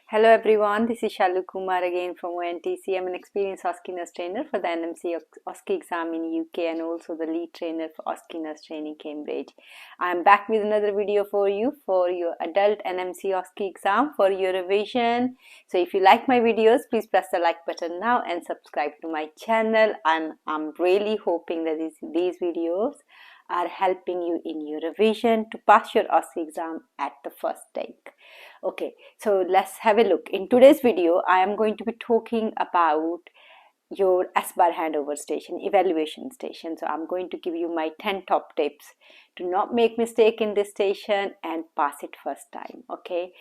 Hello everyone, this is Shalu Kumar again from ONTC. I'm an experienced OSCE nurse trainer for the NMC OSCE exam in UK and also the lead trainer for OSCE nurse training Cambridge. I'm back with another video for you for your adult NMC OSCE exam for your revision. So if you like my videos, please press the like button now and subscribe to my channel. And I'm really hoping that these videos are helping you in your revision to pass your OSCE exam at the first take. Okay, so let's have a look. In today's video, I am going to be talking about your SBAR handover station, evaluation station. So I'm going to give you my 10 top tips to not make mistake in this station and pass it first time. Okay,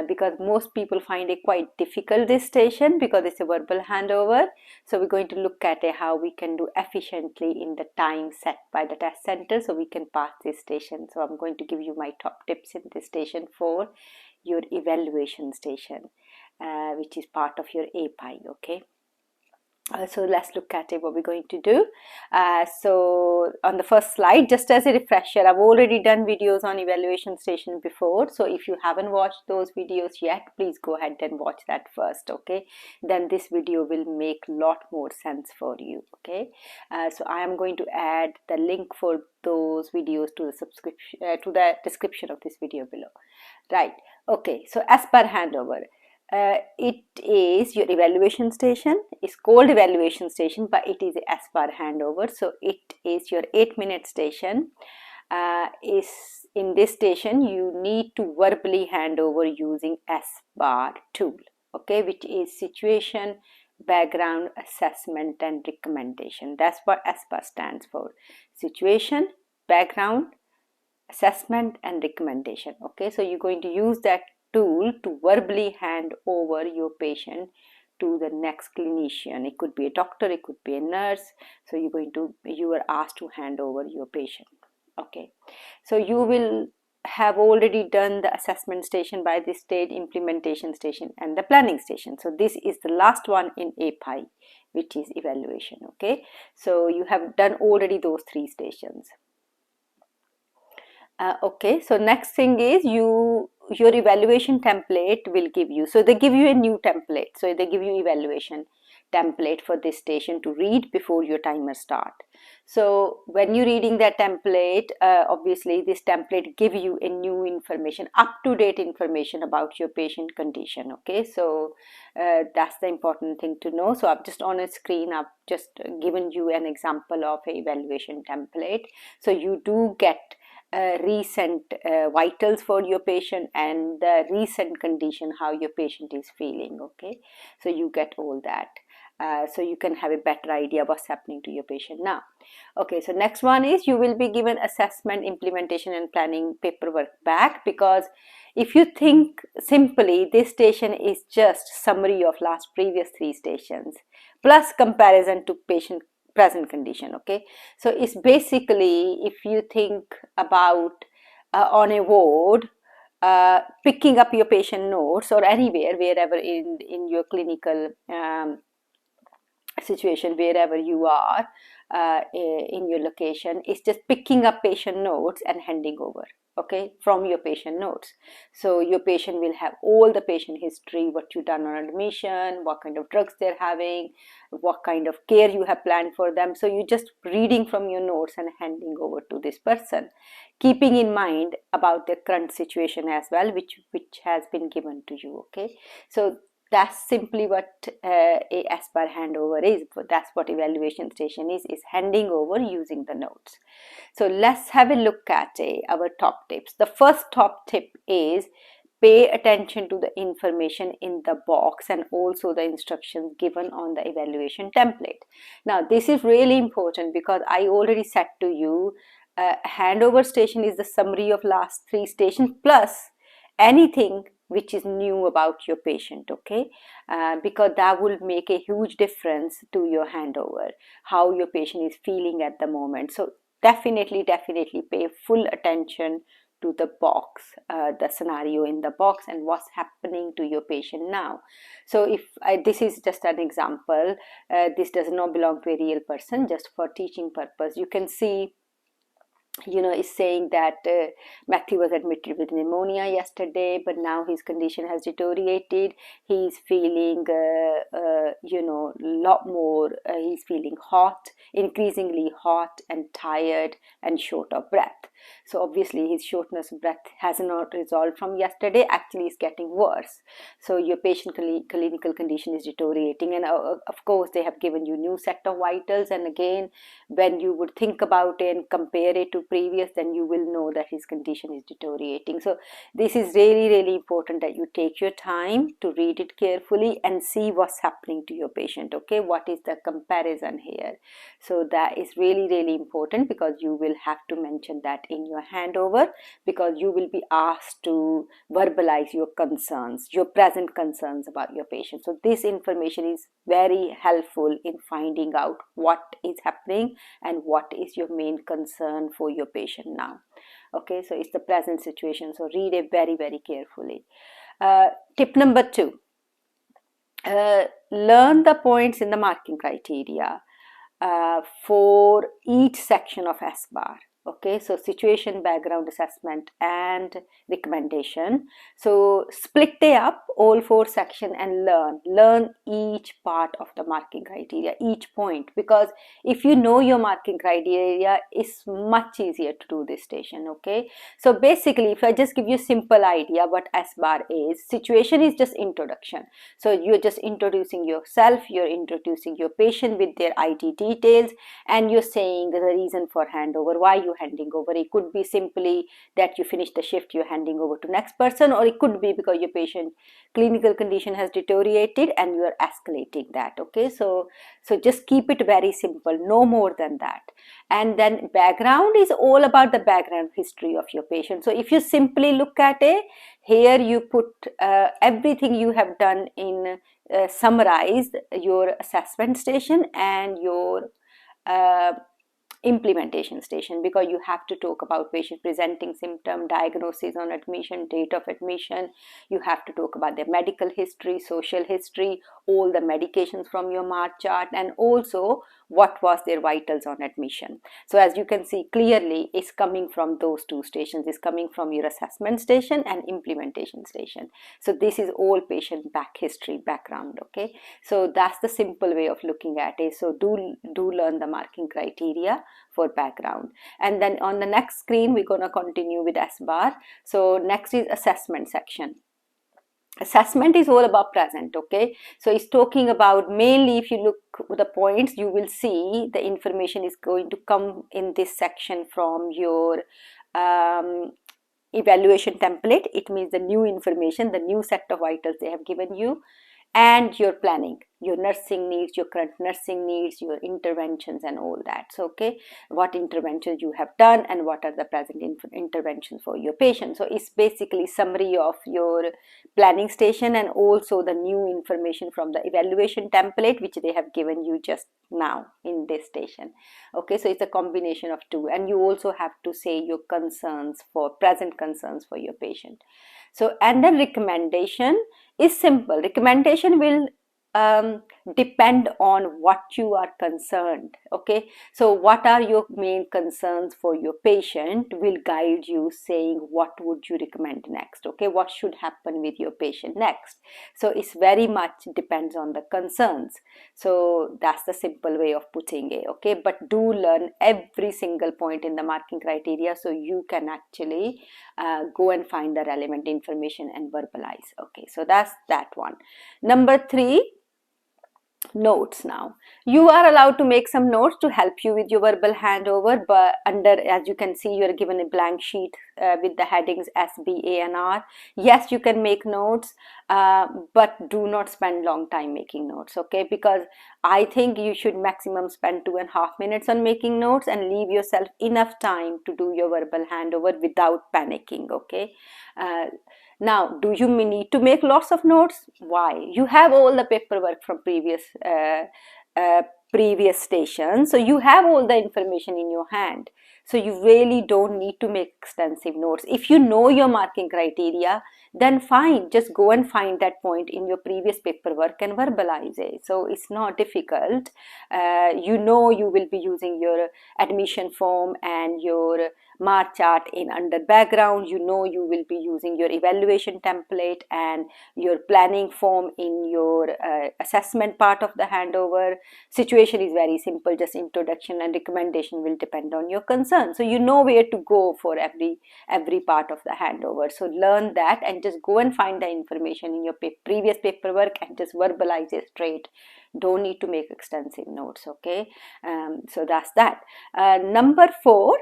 because most people find it quite difficult, this station, because it's a verbal handover. So we're going to look at how we can do efficiently in the time set by the test center so we can pass this station. So I'm going to give you my top tips in this station for your evaluation station, which is part of your API. Okay. So let's look at it, what we're going to do. So on the first slide, just as a refresher, I've already done videos on evaluation station before. So if you haven't watched those videos yet, please go ahead and watch that first. Okay, then this video will make a lot more sense for you. Okay, so I am going to add the link for those videos to the subscription to the description of this video below. Right. Okay, so SBAR handover. It is your evaluation station. It's called evaluation station, but it is a SBAR handover. So it is your 8-minute station. Is in this station you need to verbally hand over using SBAR tool. Okay, which is situation, background, assessment, and recommendation. That's what SBAR stands for: situation, background, assessment, and recommendation. Okay, so you're going to use that tool to verbally hand over your patient to the next clinician. It could be a doctor, it could be a nurse. So you are asked to hand over your patient. Okay, so you will have already done the assessment station by this stage, implementation station, and the planning station. So this is the last one in API, which is evaluation. Okay, so you have done already those 3 stations. Okay, so next thing is your evaluation template will give you. So they give you a new template. So they give you evaluation template for this station to read before your timer start. So when you're reading that template, obviously this template give you a new information, up-to-date information about your patient condition. Okay, so that's the important thing to know. So I've just on a screen, I've just given you an example of an evaluation template. So you do get recent vitals for your patient and the recent condition, how your patient is feeling. Okay, so you get all that. So you can have a better idea what's happening to your patient now. Okay, so next one is you will be given assessment, implementation, and planning paperwork back, because if you think simply, this station is just summary of previous 3 stations plus comparison to patient present condition. Okay, so it's basically, if you think about on a ward, picking up your patient notes or anywhere, wherever in your clinical situation, wherever you are in your location, it's just picking up patient notes and handing over. Okay, from your patient notes. So your patient will have all the patient history, what you done on admission, what kind of drugs they're having, what kind of care you have planned for them. So you're just reading from your notes and handing over to this person, keeping in mind about the current situation as well, which has been given to you. Okay, so that's simply what a SBAR handover is. That's what evaluation station is handing over using the notes. So let's have a look at our top tips. The first top tip is pay attention to the information in the box and also the instructions given on the evaluation template. Now this is really important because I already said to you, handover station is the summary of last 3 stations plus anything which is new about your patient. Okay, because that will make a huge difference to your handover, how your patient is feeling at the moment. So definitely pay full attention to the box, the scenario in the box and what's happening to your patient now. So if this is just an example, this does not belong to a real person, just for teaching purpose. You can see is saying that Matthew was admitted with pneumonia yesterday, but now his condition has deteriorated. He's feeling, lot more. He's feeling hot, increasingly hot and tired and short of breath. So obviously his shortness of breath has not resolved from yesterday. Actually, it's getting worse. So your patient clinical condition is deteriorating, and of course they have given you new set of vitals. And again, when you would think about it and compare it to previous, then you will know that his condition is deteriorating. So this is really important that you take your time to read it carefully and see what's happening to your patient. Okay, what is the comparison here? So that is really important, because you will have to mention that in your handover, because you will be asked to verbalize your concerns, your present concerns about your patient. So this information is very helpful in finding out what is happening and what is your main concern for your patient now. Okay, so it's the present situation, so read it very carefully. Tip number 2, learn the points in the marking criteria for each section of SBAR. Okay, so situation, background, assessment, and recommendation. So split it up, all 4 sections, and learn each part of the marking criteria, each point, because if you know your marking criteria, it's much easier to do this station. Okay, so basically, if I just give you a simple idea what SBAR is, situation is just introduction. So you're just introducing yourself, you're introducing your patient with their ID details, and you're saying the reason for handover, why you handing over. It could be simply that you finish the shift, you're handing over to next person, or it could be because your patient clinical condition has deteriorated and you are escalating that. Okay, so just keep it very simple, no more than that. And then background is all about the background history of your patient. So if you simply look at it, here you put everything you have done in summarize your assessment station and your implementation station, because you have to talk about patient presenting symptom, diagnosis on admission, date of admission. You have to talk about their medical history, social history, all the medications from your MARC chart, and also what was their vitals on admission. So as you can see clearly, it's coming from those 2 stations. It's coming from your assessment station and implementation station. So this is all patient background. Okay, so that's the simple way of looking at it. So do learn the marking criteria for background. And then on the next screen, we're going to continue with SBAR. So next is assessment section. Assessment is all about present. Okay, so it's talking about, mainly if you look at the points, you will see the information is going to come in this section from your evaluation template. It means the new information, the new set of vitals they have given you, and your planning, your nursing needs, your current nursing needs, your interventions and all that. So okay, what interventions you have done and what are the present interventions for your patient. So it's basically summary of your planning station and also the new information from the evaluation template which they have given you just now in this station. Okay, so it's a combination of 2, and you also have to say your concerns, for present concerns for your patient. So, and then recommendation is simple. Recommendation will depend on what you are concerned. Okay, so what are your main concerns for your patient will guide you, saying what would you recommend next. Okay, what should happen with your patient next. So it's very much depends on the concerns. So that's the simple way of putting it. Okay, but do learn every single point in the marking criteria so you can actually go and find the relevant information and verbalize. Okay, so that's that one. Number 3, notes. Now you are allowed to make some notes to help you with your verbal handover, but under, as you can see, you are given a blank sheet with the headings SBA and R. Yes, you can make notes, but do not spend long time making notes. Okay, because I think you should maximum spend 2.5 minutes on making notes and leave yourself enough time to do your verbal handover without panicking. Okay, now, do you need to make lots of notes? Why? You have all the paperwork from previous stations, so you have all the information in your hand. So you really don't need to make extensive notes. If you know your marking criteria, then fine, just go and find that point in your previous paperwork and verbalize it. So it's not difficult. You know you will be using your admission form and your MAR chart in under background. You know you will be using your evaluation template and your planning form in your assessment part of the handover. Situation is very simple, just introduction, and recommendation will depend on your concern. So you know where to go for every part of the handover. So learn that and just go and find the information in your previous paperwork and just verbalize it straight. Don't need to make extensive notes, okay? So that's that. Number 4,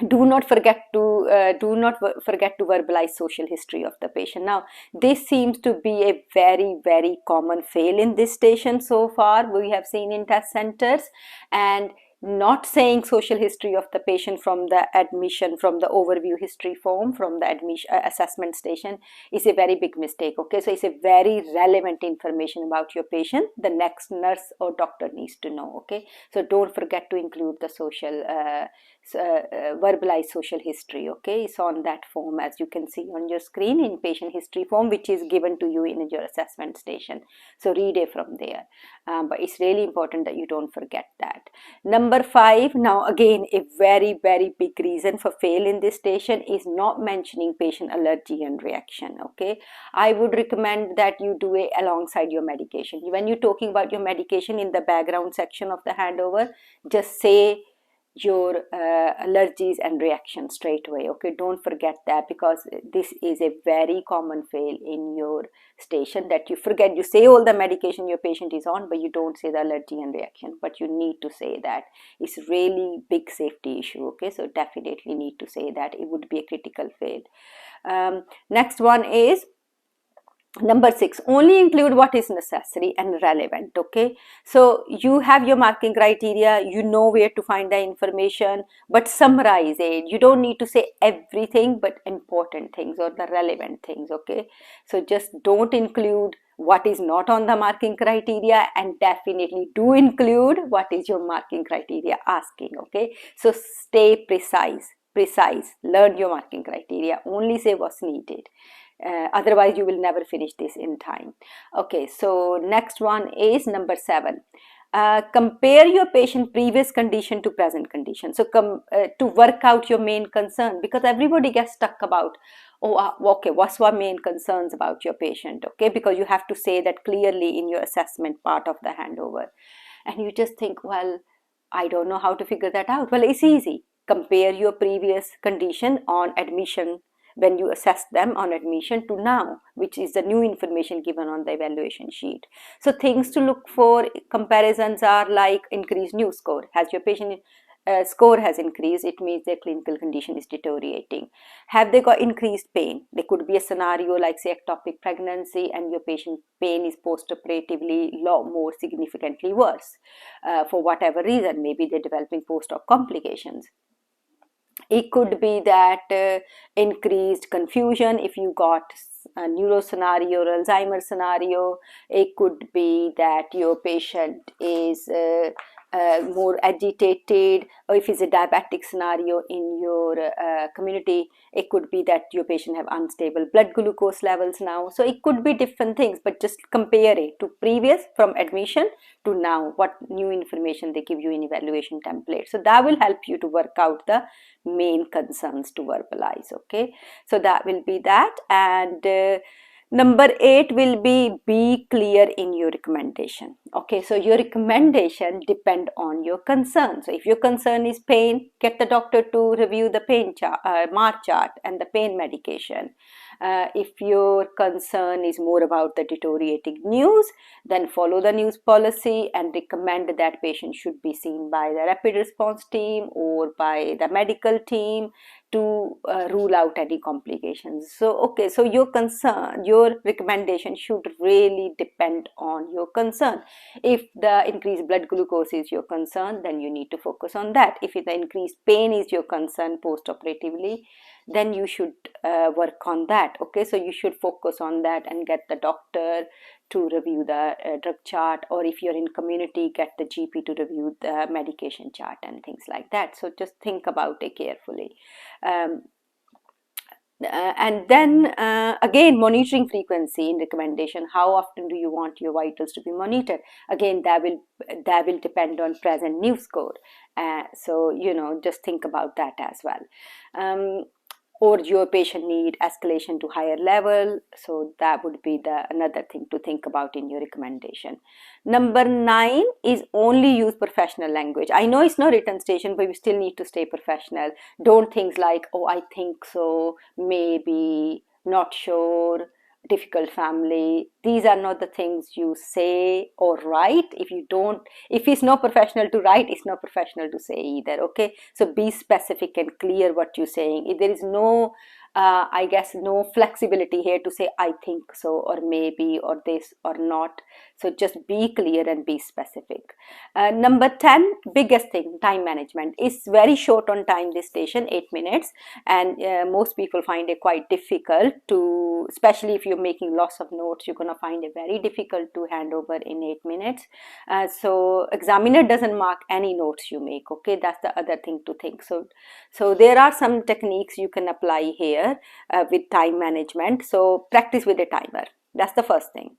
do not forget to verbalize social history of the patient. Now this seems to be a very common fail in this station so far we have seen in test centers, and not saying social history of the patient from the admission, from the overview history form, from the admission assessment station is a very big mistake, okay? So it's a very relevant information about your patient the next nurse or doctor needs to know, okay? So don't forget to include the social verbalized social history, okay? It's on that form as you can see on your screen in patient history form, which is given to you in your assessment station. So read it from there, but it's really important that you don't forget that. Number 5, now again a very big reason for fail in this station is not mentioning patient allergy and reaction, okay? I would recommend that you do it alongside your medication. When you're talking about your medication in the background section of the handover, just say your allergies and reactions straight away, okay? Don't forget that, because this is a very common fail in your station, that you forget, you say all the medication your patient is on but you don't say the allergy and reaction, but you need to say that. It's really big safety issue, okay? So definitely need to say that. It would be a critical fail. Next one is number 6, only include what is necessary and relevant, okay? So you have your marking criteria, you know where to find the information, but summarize it. You don't need to say everything, but important things or the relevant things, okay? So just don't include what is not on the marking criteria, and definitely do include what is your marking criteria asking, okay? So stay precise, learn your marking criteria, only say what's needed. Otherwise you will never finish this in time, okay? So next one is number 7. Compare your patient previous condition to present condition. So to work out your main concern, because everybody gets stuck about, okay, what's our main concerns about your patient, okay? Because you have to say that clearly in your assessment part of the handover, and you just think, well, I don't know how to figure that out. Well, it's easy. Compare your previous condition on admission, when you assess them on admission, to now, which is the new information given on the evaluation sheet. So things to look for comparisons are like increased new score. Has your patient score has increased, it means their clinical condition is deteriorating. Have they got increased pain? There could be a scenario like say ectopic pregnancy and your patient pain is post-operatively lot more significantly worse for whatever reason. Maybe they're developing post-op complications. It could be that increased confusion if you got a neuro scenario or Alzheimer scenario. It could be that your patient is more agitated, or if it's a diabetic scenario in your community, it could be that your patient have unstable blood glucose levels now. So it could be different things, but just compare it to previous, from admission to now, what new information they give you in evaluation template. So that will help you to work out the main concerns to verbalize, okay? So that will be that. And number 8 will be clear in your recommendation, okay? So your recommendation depend on your concern. So if your concern is pain, get the doctor to review the pain chart, MAR chart and the pain medication. If your concern is more about the deteriorating news, then follow the news policy and recommend that patient should be seen by the rapid response team or by the medical team to rule out any complications. So okay, so your concern, your recommendation should really depend on your concern. If the increased blood glucose is your concern, then you need to focus on that. If the increased pain is your concern post-operatively, then you should work on that, okay? So you should focus on that and get the doctor to review the drug chart, or if you're in community, get the GP to review the medication chart and things like that. So just think about it carefully. And then again, monitoring frequency in recommendation. How often do you want your vitals to be monitored? Again, that will depend on present new score. So just think about that as well. Or your patient need escalation to higher level, so that would be another thing to think about in your recommendation. Number 9 is only use professional language. I know it's not written station, but we still need to stay professional. Don't things like, oh, I think so, maybe, not sure, difficult family. These are not the things you say or write. If it's not professional to write, it's not professional to say either. Okay, so be specific and clear what you're saying. If there is no I guess no flexibility here to say I think so or maybe or this or not. So just be clear and be specific. Number 10, biggest thing, time management. Is very short on time, this station, 8 minutes, and most people find it quite difficult to, especially if you're making lots of notes, you're going to find it very difficult to hand over in 8 minutes. So examiner doesn't mark any notes you make. Okay, that's the other thing to think. So there are some techniques you can apply here with time management. So practice with a timer. That's the first thing.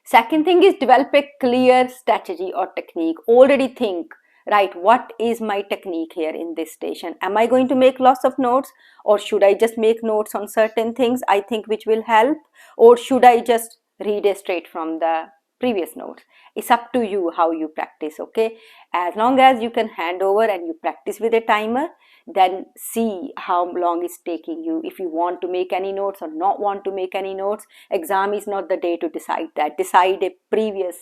Second thing is develop a clear strategy or technique. Already think, right, what is my technique here in this station? Am I going to make lots of notes, or should I just make notes on certain things I think which will help, or should I just read it straight from the previous notes? It's up to you how you practice. Okay, as long as you can hand over and you practice with a timer, then see how long it's taking you. If you want to make any notes or not want to make any notes, exam is not the day to decide that. Decide a previous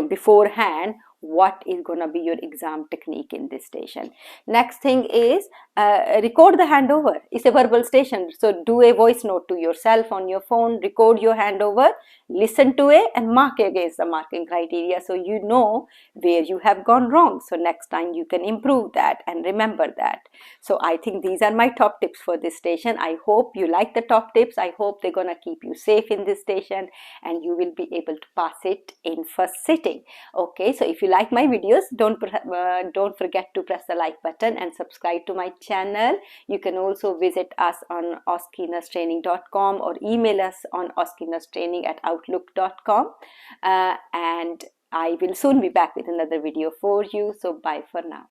beforehand what is going to be your exam technique in this station. Next thing is record the handover. It's a verbal station, so do a voice note to yourself on your phone, record your handover, listen to it and mark against the marking criteria, so you know where you have gone wrong, so next time you can improve that and remember that. So I think these are my top tips for this station. I hope you like the top tips. I hope they're gonna keep you safe in this station and you will be able to pass it in first sitting. Okay, so if you like my videos, don't forget to press the like button and subscribe to my channel. You can also visit us on OSCE-training.com or email us on oscetraining@outlook.com, and I will soon be back with another video for you. So bye for now.